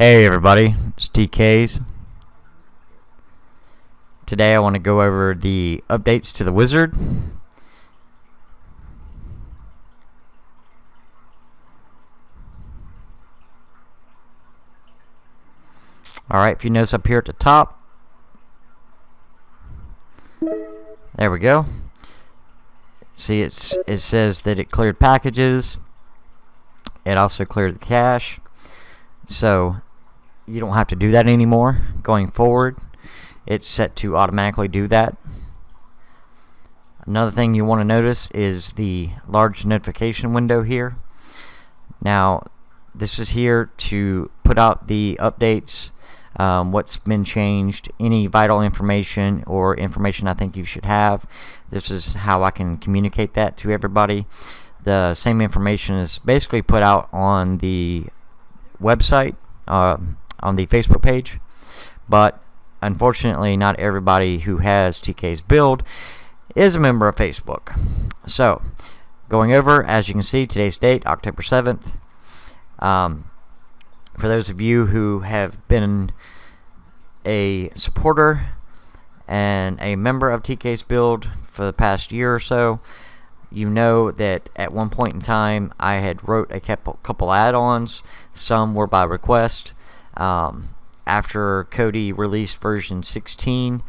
Hey everybody, it's TK's. Today I want to go over the updates to the wizard. Alright, if you notice up here at the top, there we go. See, it says that it cleared packages. It also cleared the cache. So you don't have to do that anymore going forward. It's set to automatically do that. Another thing you want to notice is the large notification window here. Now this is here to put out the updates, what's been changed, any vital information or information I think you should have. This is how I can communicate that to everybody. The same information is basically put out on the website, on the Facebook page, but unfortunately not everybody who has TK's build is a member of Facebook. So going over, as you can see, today's date, October 7th. For those of you who have been a supporter and a member of TK's build for the past year or so, you know that at one point in time I had wrote a couple add-ons. Some were by request. After Kodi released version 16,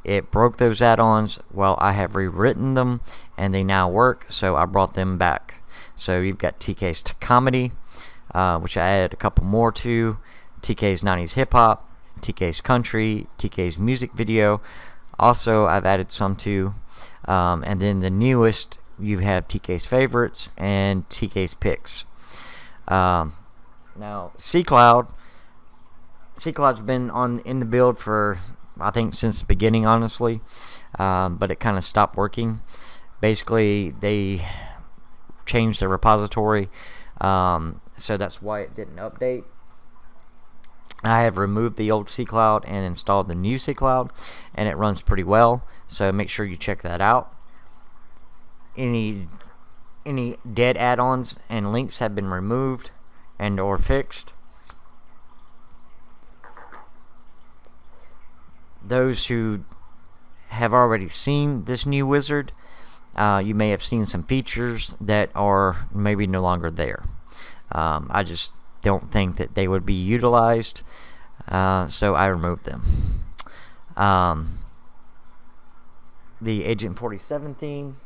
it broke those add-ons. Well, I have rewritten them and they now work, so I brought them back. So you've got TK's Comedy, which I added a couple more to, TK's 90s Hip Hop, TK's Country, TK's Music Video. Also, I've added some to. And then the newest, you have TK's Favorites and TK's Picks. Now, C-Cloud's been in the build for, I think, since the beginning, honestly, but it kind of stopped working. Basically, they changed the repository, so that's why it didn't update. I have removed the old C-Cloud and installed the new C-Cloud, and it runs pretty well, so make sure you check that out. Any dead add-ons and links have been removed and or fixed. Those who have already seen this new wizard, you may have seen some features that are maybe no longer there. I just don't think that they would be utilized, so I removed them. The Agent 47 theme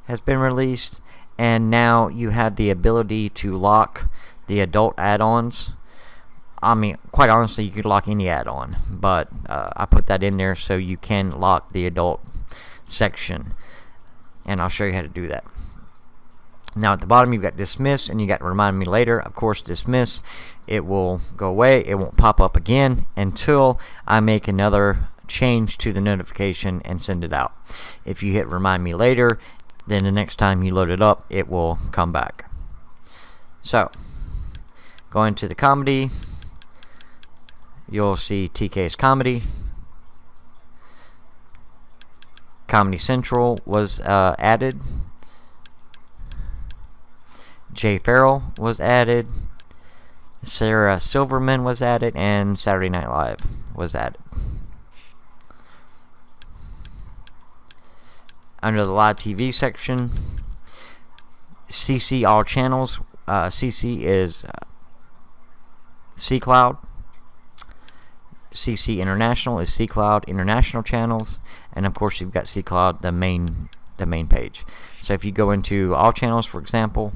has been released, and now you have the ability to lock the adult add-ons. I mean, quite honestly, you could lock any add-on, but I put that in there so you can lock the adult section, and I'll show you how to do that. Now at the bottom you've got dismiss, and you got remind me later. Of course, dismiss, it will go away, it won't pop up again until I make another change to the notification and send it out. If you hit remind me later, then the next time you load it up, it will come back. So going to the comedy, you'll see TK's Comedy. Comedy Central was added. Jay Farrell was added. Sarah Silverman was added, and Saturday Night Live was added. Under the live TV section, CC all channels. CC is C-Cloud. CC International is C-Cloud International channels, and of course you've got C-Cloud, the main page. So if you go into all channels, for example,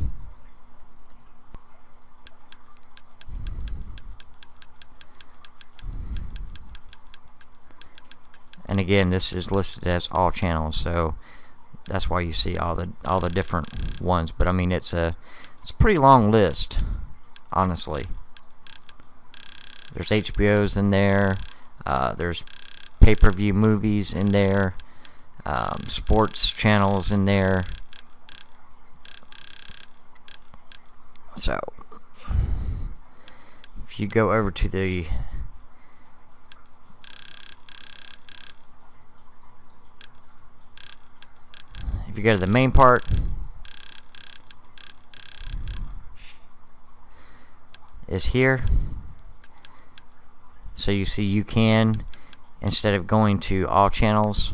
and again, this is listed as all channels, so that's why you see all the different ones. But I mean, it's a pretty long list, honestly. There's HBO's in there. There's pay-per-view movies in there. Sports channels in there. So if you go over to the if you go to the main part, is here. So you see, you can, instead of going to all channels,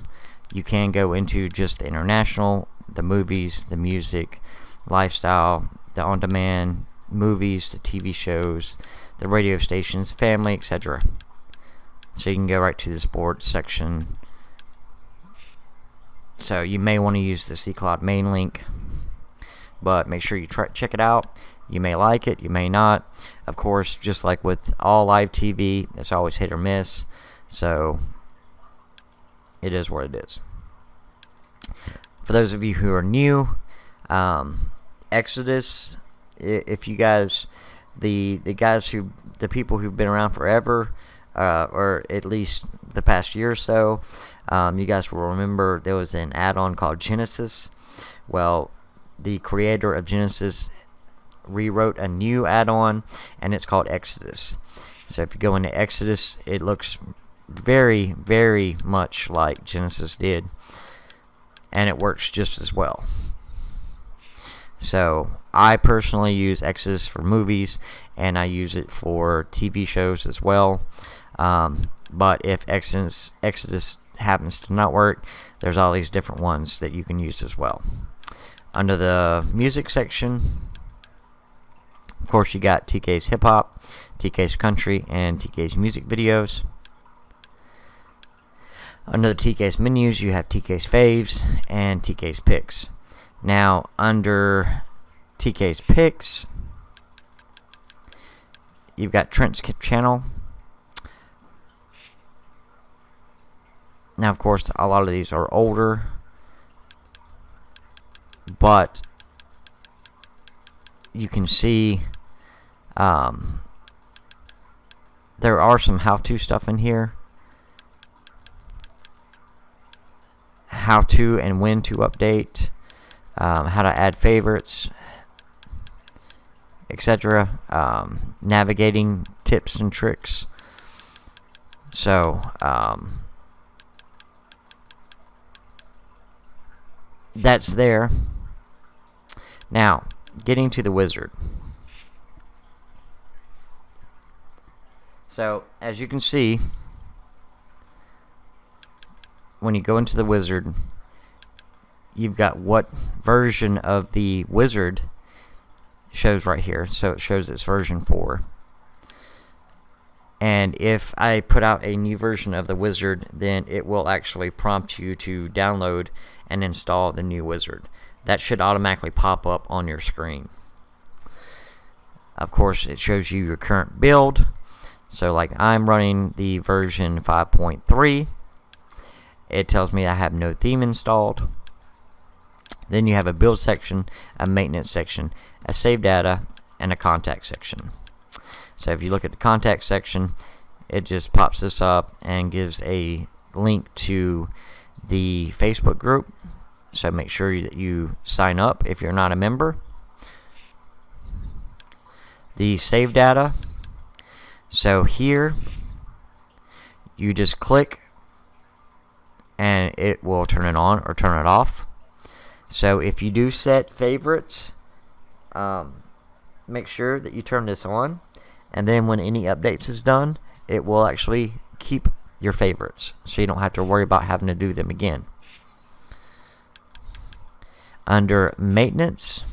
you can go into just the international, the movies, the music, lifestyle, the on-demand, movies, the TV shows, the radio stations, family, etc. So you can go right to the sports section. So you may want to use the C-Cloud main link, but make sure you check it out. You may like it, you may not. Of course, just like with all live TV, it's always hit or miss. So it is what it is. For those of you who are new, Exodus, if you guys, the people who've been around forever, or at least the past year or so, you guys will remember there was an add-on called Genesis. Well, the creator of Genesis rewrote a new add-on, and it's called Exodus. So if you go into Exodus, it looks very, very much like Genesis did, and it works just as well. So I personally use Exodus for movies, and I use it for TV shows as well. But if Exodus happens to not work, there's all these different ones that you can use as well. Under the music section, of course, you got TK's Hip Hop, TK's Country, and TK's Music Videos. Under the TK's menus, you have TK's Faves and TK's Picks. Now, under TK's Picks, you've got Trent's channel. Now, of course, a lot of these are older, but you can see there are some how-to stuff in here. How to and when to update, how to add favorites, etc. Navigating tips and tricks. So, that's there. Now, getting to the wizard. So, as you can see, when you go into the wizard, you've got what version of the wizard shows right here. So it shows it's version 4. And if I put out a new version of the wizard, then it will actually prompt you to download and install the new wizard. That should automatically pop up on your screen. Of course, it shows you your current build. So like I'm running the version 5.3. It tells me I have no theme installed. Then you have a build section, a maintenance section, a save data, and a contact section. So if you look at the contact section, it just pops this up and gives a link to the Facebook group. So make sure that you sign up if you're not a member. The save data. So here, you just click and it will turn it on or turn it off. So if you do set favorites, make sure that you turn this on, and then when any updates is done, it will actually keep your favorites, so you don't have to worry about having to do them again. Under maintenance,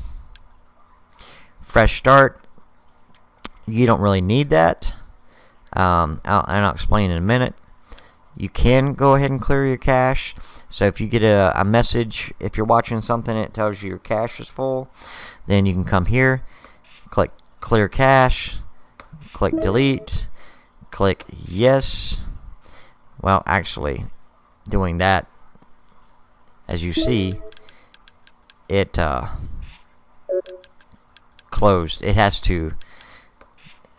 fresh start, you don't really need that. I'll explain in a minute. You can go ahead and clear your cache. So if you get a message, if you're watching something and it tells you your cache is full, then you can come here, click clear cache, click delete, click yes. Well, actually, doing that, as you see, it closed. It has to.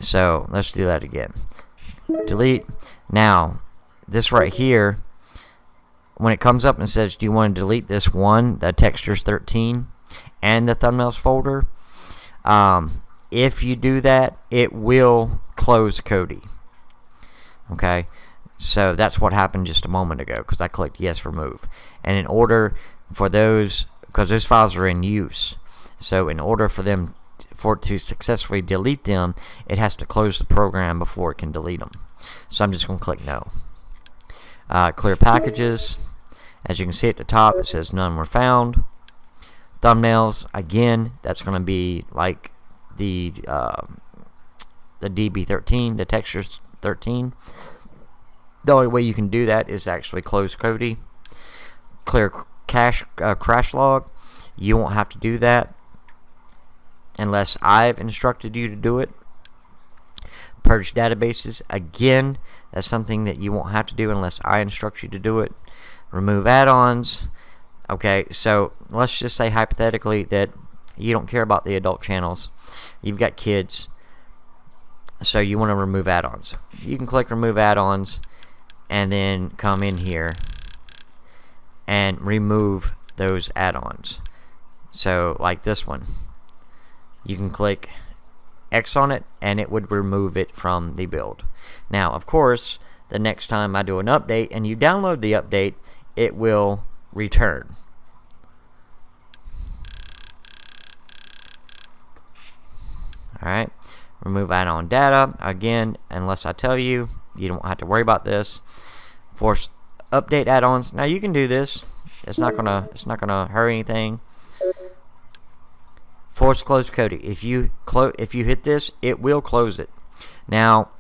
So let's do that again. Delete. Now, this right here, when it comes up and says, do you want to delete this one, the textures 13, and the thumbnails folder? If you do that, it will close Kodi. Okay, so that's what happened just a moment ago because I clicked yes, remove. And in order for those, because those files are in use, so in order for it to successfully delete them, it has to close the program before it can delete them. So I'm just going to click no. Clear packages. As you can see at the top, it says none were found. Thumbnails, again, that's going to be like the DB13, the textures 13. The only way you can do that is actually close Kodi. Clear crash log. You won't have to do that unless I've instructed you to do it. Purge databases, again, that's something that you won't have to do unless I instruct you to do it. Remove add-ons. Okay, so let's just say hypothetically that you don't care about the adult channels. You've got kids, so you want to remove add-ons. You can click remove add-ons and then come in here and remove those add-ons. So like this one, you can click X on it and it would remove it from the build. Now of course, the next time I do an update and you download the update, it will return. Alright, remove add-on data. Again, unless I tell you, you don't have to worry about this. Force update add-ons. Now you can do this. It's not gonna hurt anything. Force close Kodi. If you hit this, it will close it. Now,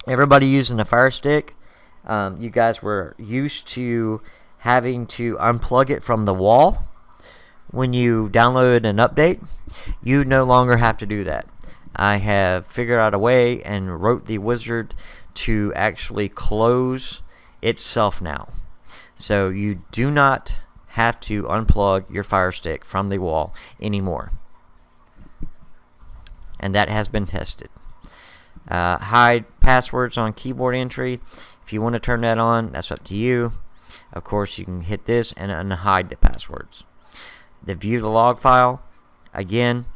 everybody using the Fire Stick, you guys were used to having to unplug it from the wall when you download an update. You no longer have to do that. I have figured out a way and wrote the wizard to actually close itself now. So you do not have to unplug your Fire Stick from the wall anymore. And that has been tested. Hide passwords on keyboard entry. If you want to turn that on, that's up to you. Of course, you can hit this and unhide the passwords. The view the log file. Again,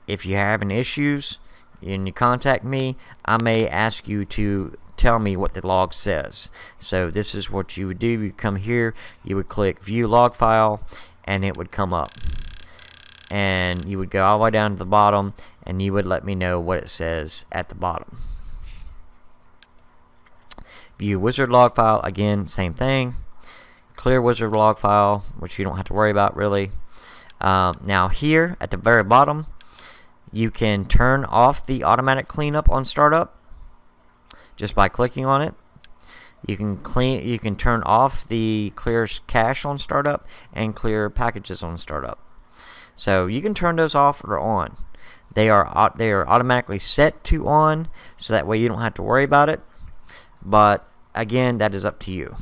if you're having issues and you contact me, I may ask you to tell me what the log says. So this is what you would do. You come here, you would click view log file, and it would come up. And you would go all the way down to the bottom, and you would let me know what it says at the bottom. View wizard log file, again, same thing. Clear wizard log file, which you don't have to worry about really. Now here at the very bottom, you can turn off the automatic cleanup on startup just by clicking on it. You can turn off the clear cache on startup and clear packages on startup. So you can turn those off or on. They are automatically set to on, so that way you don't have to worry about it. But again, that is up to you.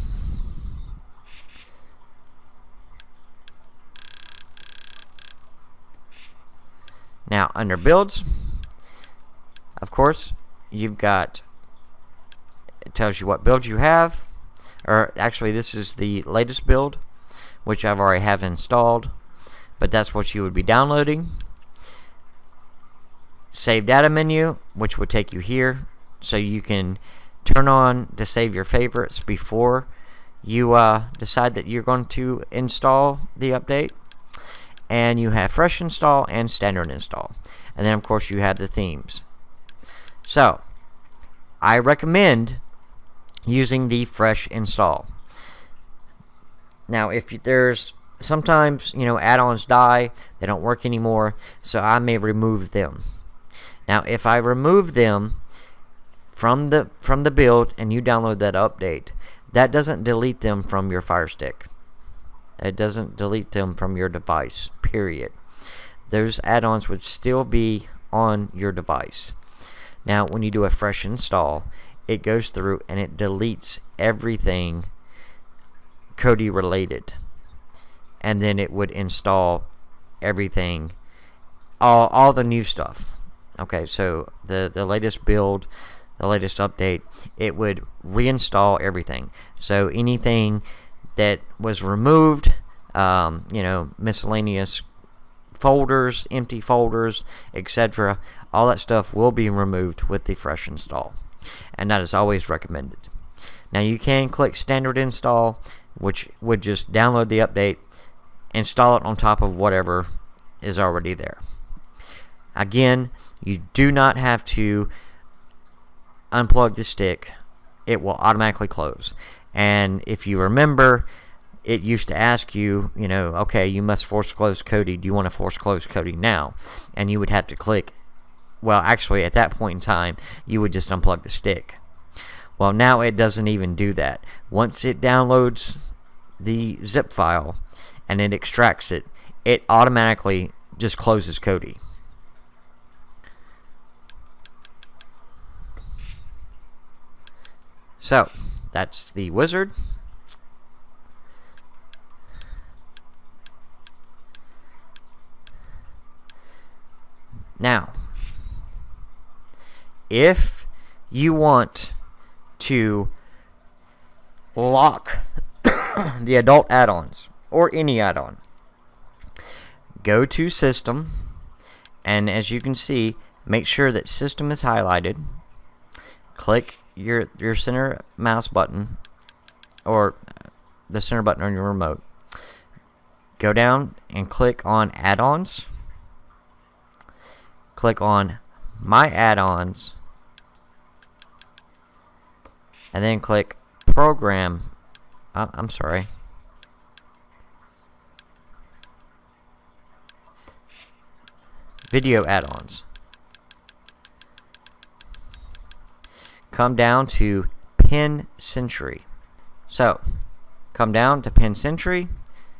Now under builds, of course, you've got, it tells you what build you have, or actually this is the latest build, which I've already have installed, but that's what you would be downloading. Save data menu, which would take you here, so you can turn on to save your favorites before you decide that you're going to install the update. And you have fresh install and standard install, and then of course you have the themes. So I recommend using the fresh install. Now if there's sometimes add-ons die, they don't work anymore, so I may remove them. Now if I remove them from the build and you download that update, that doesn't delete them from your Fire Stick. It doesn't delete them from your device, period. Those add-ons would still be on your device. Now when you do a fresh install, it goes through and it deletes everything Kodi related, and then it would install everything, all the new stuff. Okay, so the latest build, the latest update, it would reinstall everything. So anything that was removed, miscellaneous folders, empty folders, etc., all that stuff will be removed with the fresh install, and that is always recommended. Now you can click standard install, which would just download the update, install it on top of whatever is already there. Again, you do not have to unplug the stick, it will automatically close. And if you remember, it used to ask you, okay, you must force close Kodi. Do you want to force close Kodi now? And you would have to click. Well, actually, at that point in time, you would just unplug the stick. Well, now it doesn't even do that. Once it downloads the zip file and it extracts it, it automatically just closes Kodi. So, that's the wizard. Now, if you want to lock the adult add-ons or any add-on, go to System, and as you can see, make sure that System is highlighted. Click your center mouse button or the center button on your remote. Go down and click on add-ons. Click on My Add-ons, and then click Program. I'm sorry. Video add-ons. Come down to Pin Century. So, come down to Pin Century,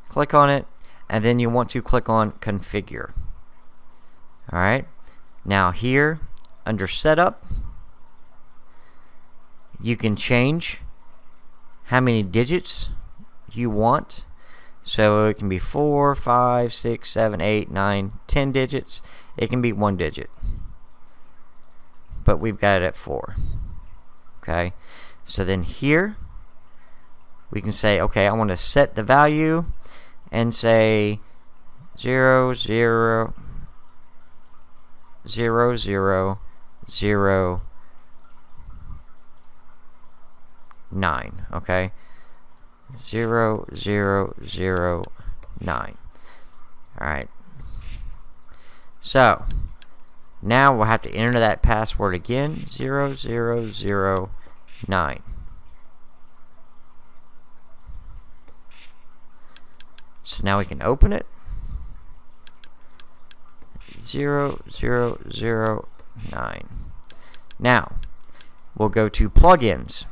click on it, and then you want to click on Configure. Alright. Now here, under Setup, you can change how many digits you want. So it can be 4, 5, 6, 7, 8, 9, 10 digits. It can be 1 digit. But we've got it at 4. Okay. So then here, we can say, okay, I want to set the value and say 0, 0, 0, 0, 0, 9. Okay. 0, 0, 0, 9. Alright. So, now we'll have to enter that password again. 0, 0, 0, 9. So now we can open it. 0, 0, 0, 9. Now, we'll go to plugins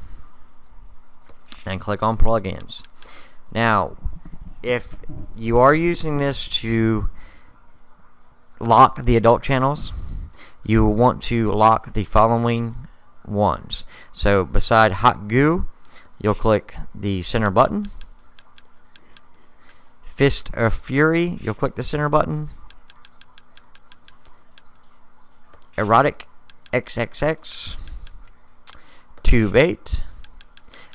and click on plugins. Now, if you are using this to lock the adult channels, you will want to lock the following ones. So, beside Hot Goo, you'll click the center button. Fist of Fury, you'll click the center button. Erotic XXX, Tube 8.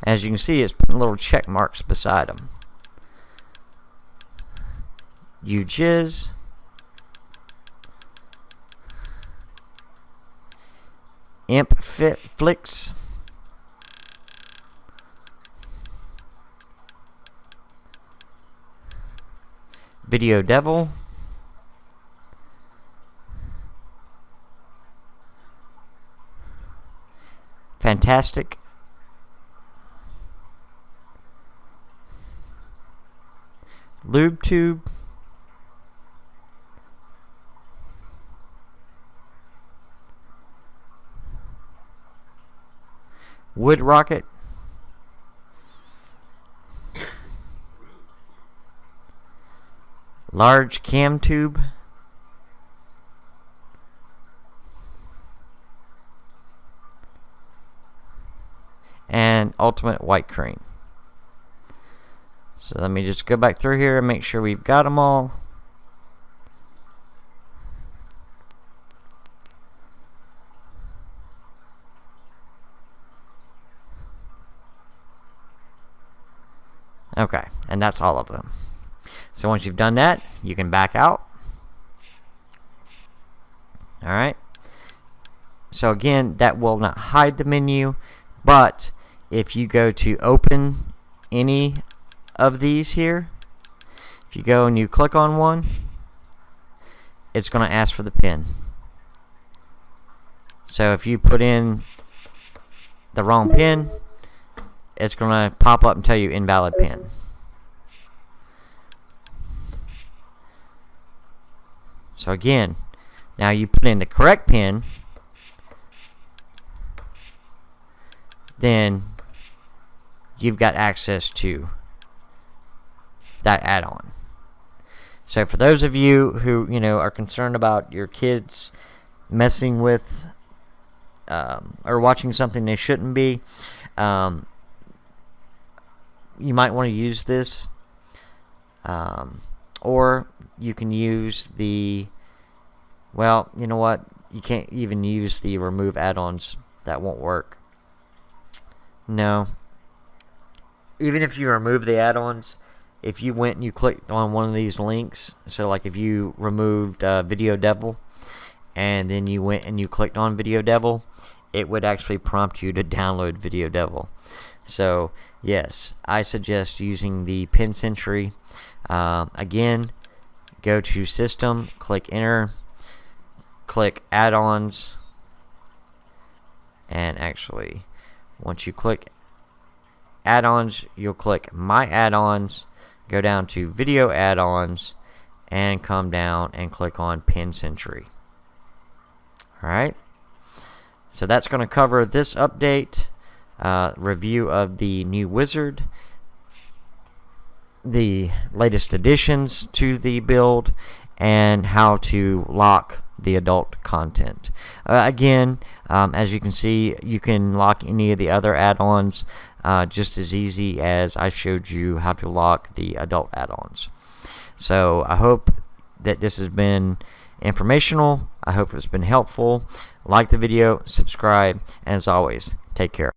As you can see, it's putting little check marks beside them. You Jizz, Imp Fit Flicks, Video Devil, Fantastic, Lube Tube, Wood Rocket, Large Cam Tube, and Ultimate White Cream. So let me just go back through here and make sure we've got them all. Okay, and that's all of them. So once you've done that, you can back out. Alright. So again, that will not hide the menu, but if you go to open any of these here, if you go and you click on one, it's going to ask for the PIN. So if you put in the wrong pin, it's going to pop up and tell you invalid pin. So again, now you put in the correct pin, then you've got access to that add-on. So for those of you who are concerned about your kids messing with or watching something they shouldn't be, you might want to use this, or you can use the, well, you know what, you can't even use the remove add-ons. That won't work. No, even if you remove the add-ons, if you went and you clicked on one of these links, so like if you removed Video Devil and then you went and you clicked on Video Devil, it would actually prompt you to download Video Devil. So yes, I suggest using the Pin Sentry. Again, go to System, click Enter, click Add-ons, and actually once you click Add-ons, you'll click My Add-ons, go down to Video Add-ons, and come down and click on Pin Sentry. Alright, so that's going to cover this update, review of the new wizard, the latest additions to the build, and how to lock the adult content. Again, as you can see, you can lock any of the other add-ons just as easy as I showed you how to lock the adult add-ons. So I hope that this has been informational. I hope it's been helpful. Like the video, subscribe, and as always, take care.